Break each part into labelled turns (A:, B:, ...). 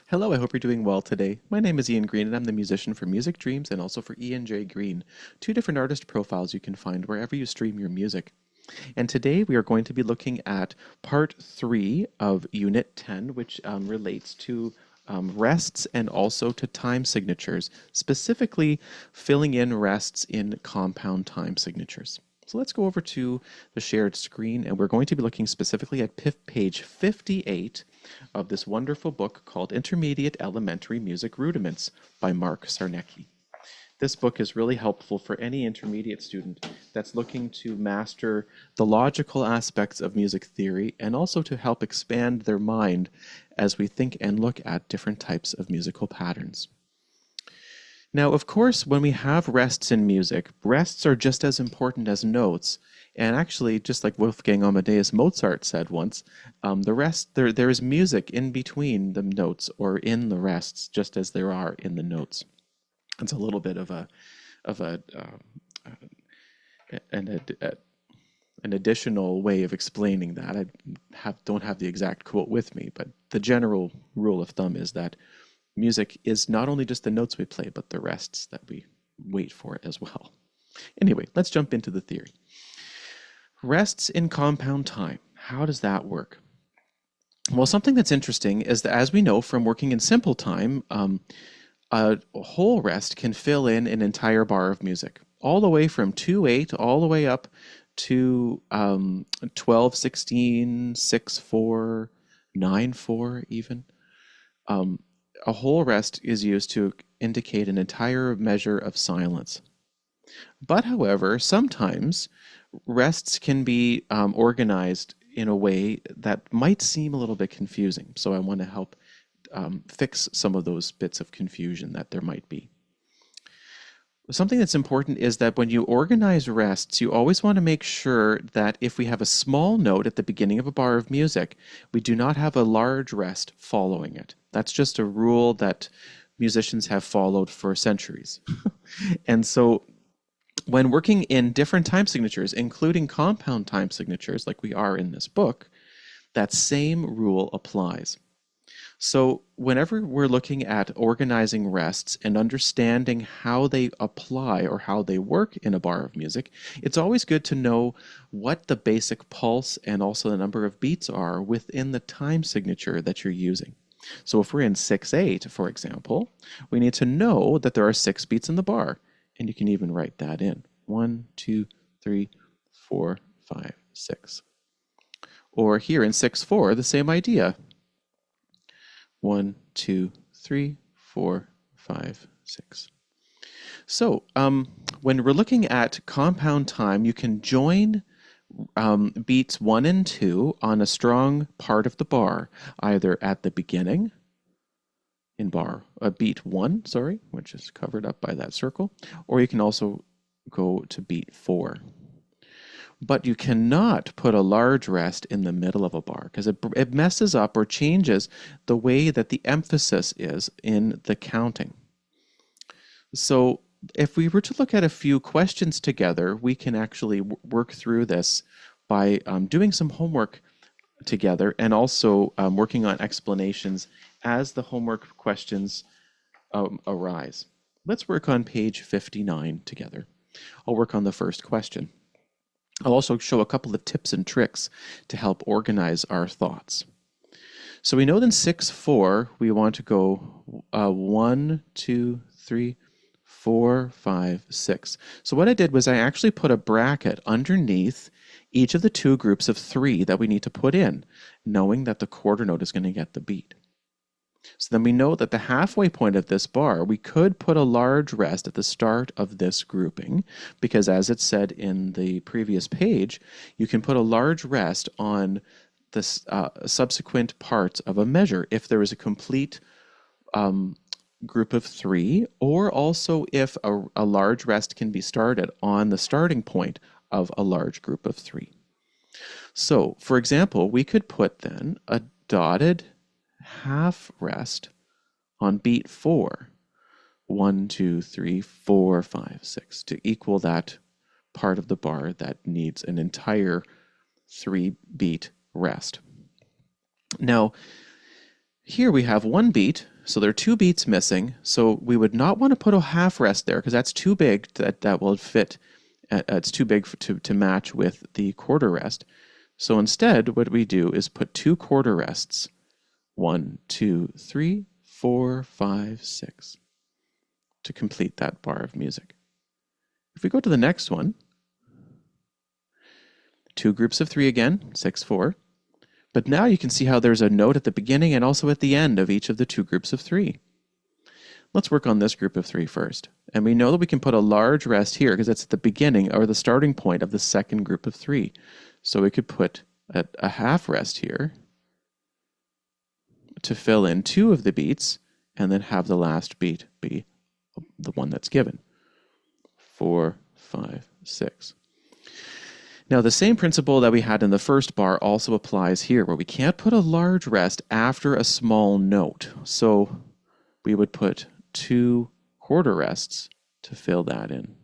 A: Hello, I hope you're doing well today. My name is Ian Green, and I'm the musician for Music Dreams and also for Ian J. Green, two different artist profiles you can find wherever you stream your music. And today we are going to be looking at part 3 of Unit 10, which relates to rests and also to time signatures, specifically filling in rests in compound time signatures. So let's go over to the shared screen, and we're going to be looking specifically at page 58 of this wonderful book called Intermediate Elementary Music Rudiments by Mark Sarnecki. This book is really helpful for any intermediate student that's looking to master the logical aspects of music theory and also to help expand their mind as we think and look at different types of musical patterns. Now, of course, when we have rests in music, rests are just as important as notes. And actually, just like Wolfgang Amadeus Mozart said once, there is music in between the notes or in the rests, just as there are in the notes. It's a little bit of an additional way of explaining that. Don't have the exact quote with me, but the general rule of thumb is that music is not only just the notes we play, but the rests that we wait for as well. Anyway, let's jump into the theory. Rests in compound time. How does that work? Well, something that's interesting is that, as we know from working in simple time, a whole rest can fill in an entire bar of music, all the way from 2/8 all the way up to 12/16, 6/4, 9/4 even. A whole rest is used to indicate an entire measure of silence. But however, sometimes rests can be organized in a way that might seem a little bit confusing. So I want to help fix some of those bits of confusion that there might be. Something that's important is that when you organize rests, you always want to make sure that if we have a small note at the beginning of a bar of music, we do not have a large rest following it. That's just a rule that musicians have followed for centuries. And so when working in different time signatures, including compound time signatures like we are in this book, that same rule applies. So whenever we're looking at organizing rests and understanding how they apply or how they work in a bar of music, it's always good to know what the basic pulse and also the number of beats are within the time signature that you're using. So if we're in 6/8, for example, we need to know that there are 6 beats in the bar, and you can even write that in. 1, 2, 3, 4, 5, 6. Or here in 6/4, the same idea. 1, 2, 3, 4, 5, 6. So when we're looking at compound time, you can join beats 1 and 2 on a strong part of the bar, either at the beginning in beat 1, sorry, which is covered up by that circle, or you can also go to beat 4. But you cannot put a large rest in the middle of a bar because it messes up or changes the way that the emphasis is in the counting. So if we were to look at a few questions together, we can actually work through this by doing some homework together and also working on explanations as the homework questions arise. Let's work on page 59 together. I'll work on the first question. I'll also show a couple of tips and tricks to help organize our thoughts. So we know that in 6/4, we want to go 1, 2, 3, 4, 5, 6. So what I did was I actually put a bracket underneath each of the 2 groups of 3 that we need to put in, knowing that the quarter note is going to get the beat. So then we know that the halfway point of this bar, we could put a large rest at the start of this grouping, because as it said in the previous page, you can put a large rest on the subsequent parts of a measure if there is a complete group of 3, or also if a large rest can be started on the starting point of a large group of 3. So, for example, we could put then a dotted half rest on beat 4. 1, 2, 3, 4, 5, 6 to equal that part of the bar that needs an entire 3-beat rest. Now, Here we have one beat, so there are 2 beats missing. So we would not want to put a half rest there because that's too big. That will fit. It's too big to match with the quarter rest. So instead, what we do is put 2 quarter rests. 1, 2, 3, 4, 5, 6 to complete that bar of music. If we go to the next one, 2 groups of 3 again, 6, 4. But now you can see how there's a note at the beginning and also at the end of each of the 2 groups of 3. Let's work on this group of 3 first. And we know that we can put a large rest here because it's at the beginning or the starting point of the second group of 3. So we could put a half rest here to fill in 2 of the beats and then have the last beat be the one that's given. 4, 5, 6. Now, the same principle that we had in the first bar also applies here, where we can't put a large rest after a small note. So we would put 2 quarter rests to fill that in.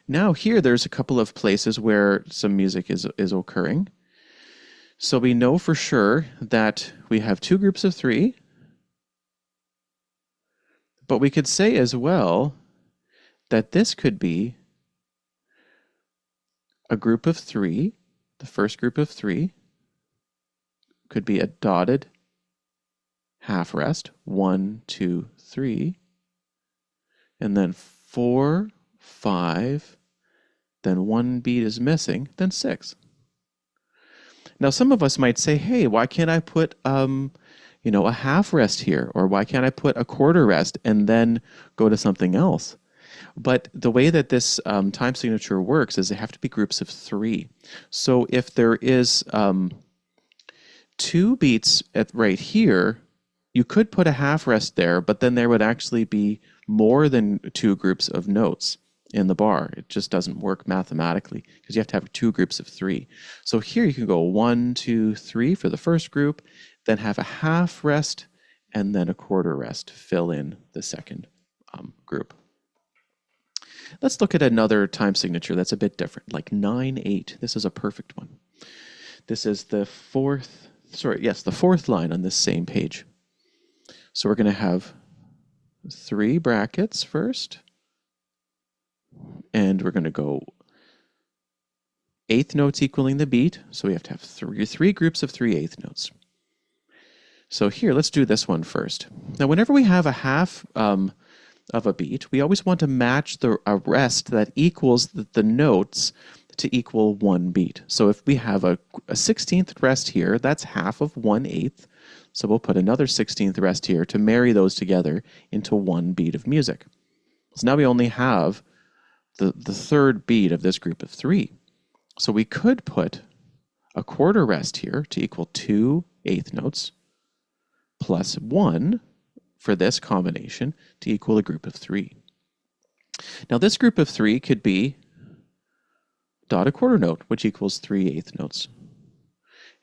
A: Now here, there's a couple of places where some music is occurring. So we know for sure that we have 2 groups of 3, but we could say as well that this could be a group of 3, the first group of 3, could be a dotted half rest, 1, 2, 3, and then 4, 5, then 1 beat is missing, then 6. Now some of us might say, hey, why can't I put a half rest here? Or why can't I put a quarter rest and then go to something else? But the way that this time signature works is they have to be groups of 3. So if there is 2 beats right here, you could put a half rest there, but then there would actually be more than 2 groups of notes in the bar. It just doesn't work mathematically because you have to have 2 groups of 3. So here you can go 1, 2, 3 for the first group, then have a half rest, and then a quarter rest to fill in the second group. Let's look at another time signature that's a bit different, like 9/8. This is a perfect one. This is the fourth line on this same page. So we're going to have 3 brackets first, and we're going to go 1/8 notes equaling the beat. So we have to have 3 groups of 3/8 notes. So here, let's do this one first. Now, whenever we have a half of a beat, we always want to match a rest that equals the notes to equal 1 beat. So if we have a 16th rest here, that's half of 1/8. So we'll put another 16th rest here to marry those together into 1 beat of music. So now we only have the third beat of this group of 3. So we could put a quarter rest here to equal 2 1/8 notes plus 1 for this combination to equal a group of 3. Now this group of 3 could be dotted quarter note, which equals 3/8 notes.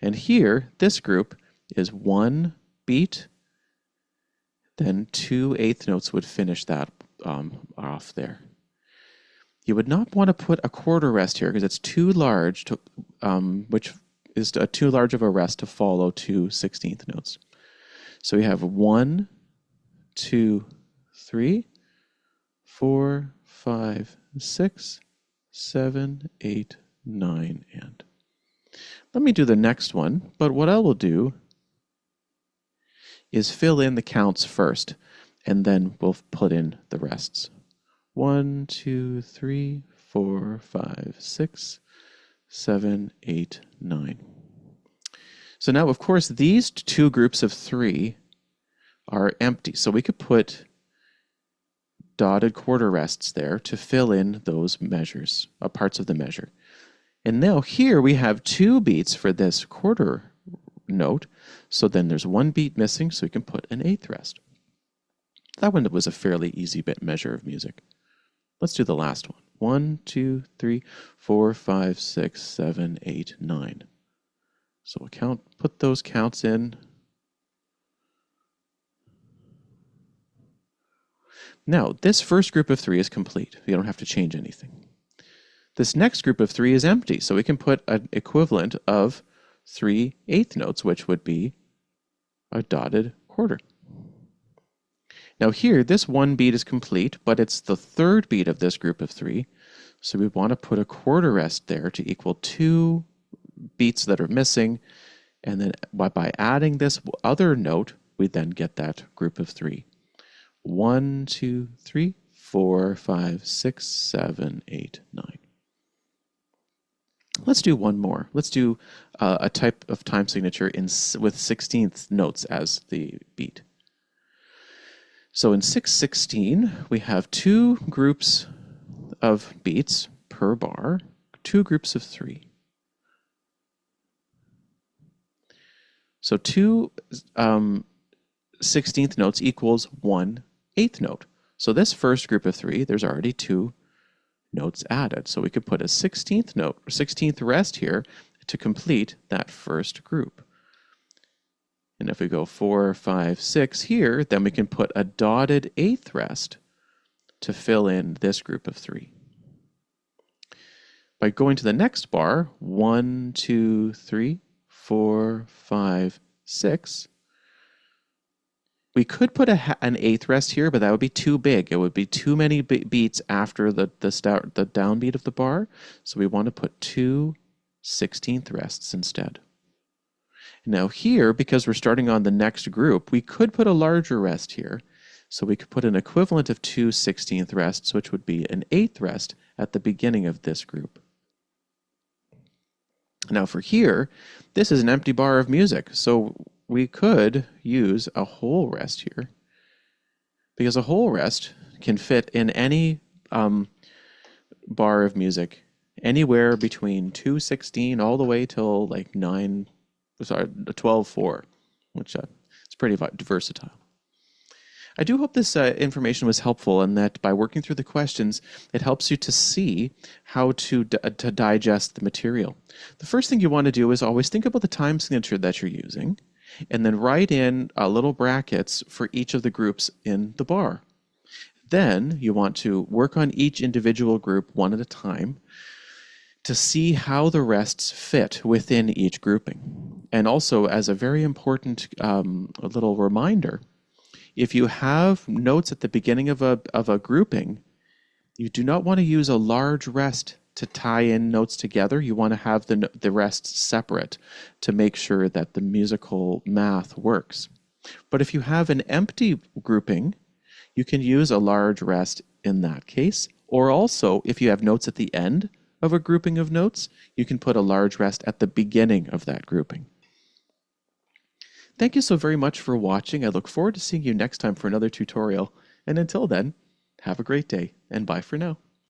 A: And here, this group is 1 beat, then 2/8 notes would finish that off there. You would not want to put a quarter rest here because it's too large, which is too large of a rest to follow 2 16th notes. So we have 1, 2, 3, 4, 5, 6, 7, 8, 9, and. Let me do the next one, but what I will do is fill in the counts first, and then we'll put in the rests. 1, 2, 3, 4, 5, 6, 7, 8, 9. So now, of course, these 2 groups of 3 are empty. So we could put dotted quarter rests there to fill in those measures, parts of the measure. And now here we have 2 beats for this quarter note. So then there's 1 beat missing, so we can put an 8th rest. That one was a fairly easy bit measure of music. Let's do the last one. 1, 2, 3, 4, 5, 6, 7, 8, 9. So we'll put those counts in. Now, this first group of 3 is complete. You don't have to change anything. This next group of 3 is empty, so we can put an equivalent of 3/8 notes, which would be a dotted quarter. Now here, this one beat is complete, but it's the third beat of this group of 3. So we want to put a quarter rest there to equal 2 beats that are missing. And then by adding this other note, we then get that group of 3. 1, 2, 3, 4, 5, 6, 7, 8, 9. Let's do one more. Let's do a type of time signature with 16th notes as the beat. So in 6/16, we have 2 groups of beats per bar, 2 groups of 3. So 2 16th notes equals 1 8th note. So this first group of 3, there's already 2 notes added. So we could put a 16th note, 16th rest here to complete that first group. And if we go 4, 5, 6 here, then we can put a dotted 8th rest to fill in this group of 3. By going to the next bar, 1, 2, 3, 4, 5, 6, we could put an 8th rest here, but that would be too big. It would be too many beats after the downbeat of the bar. So we want to put 2 16th rests instead. Now here, because we're starting on the next group, we could put a larger rest here. So we could put an equivalent of 2 16th rests, which would be an 8th rest at the beginning of this group. Now for here, this is an empty bar of music, so we could use a whole rest here, because a whole rest can fit in any bar of music, anywhere between 2/16 all the way till like 12/4, which is pretty versatile. I do hope this information was helpful and that by working through the questions, it helps you to see how to digest the material. The first thing you want to do is always think about the time signature that you're using, and then write in little brackets for each of the groups in the bar. Then you want to work on each individual group one at a time to see how the rests fit within each grouping. And also, as a very important little reminder, if you have notes at the beginning of a grouping, you do not want to use a large rest to tie in notes together. You want to have the rests separate to make sure that the musical math works. But if you have an empty grouping, you can use a large rest in that case. Or also, if you have notes at the end of a grouping of notes, you can put a large rest at the beginning of that grouping. Thank you so very much for watching. I look forward to seeing you next time for another tutorial. And until then, have a great day and bye for now.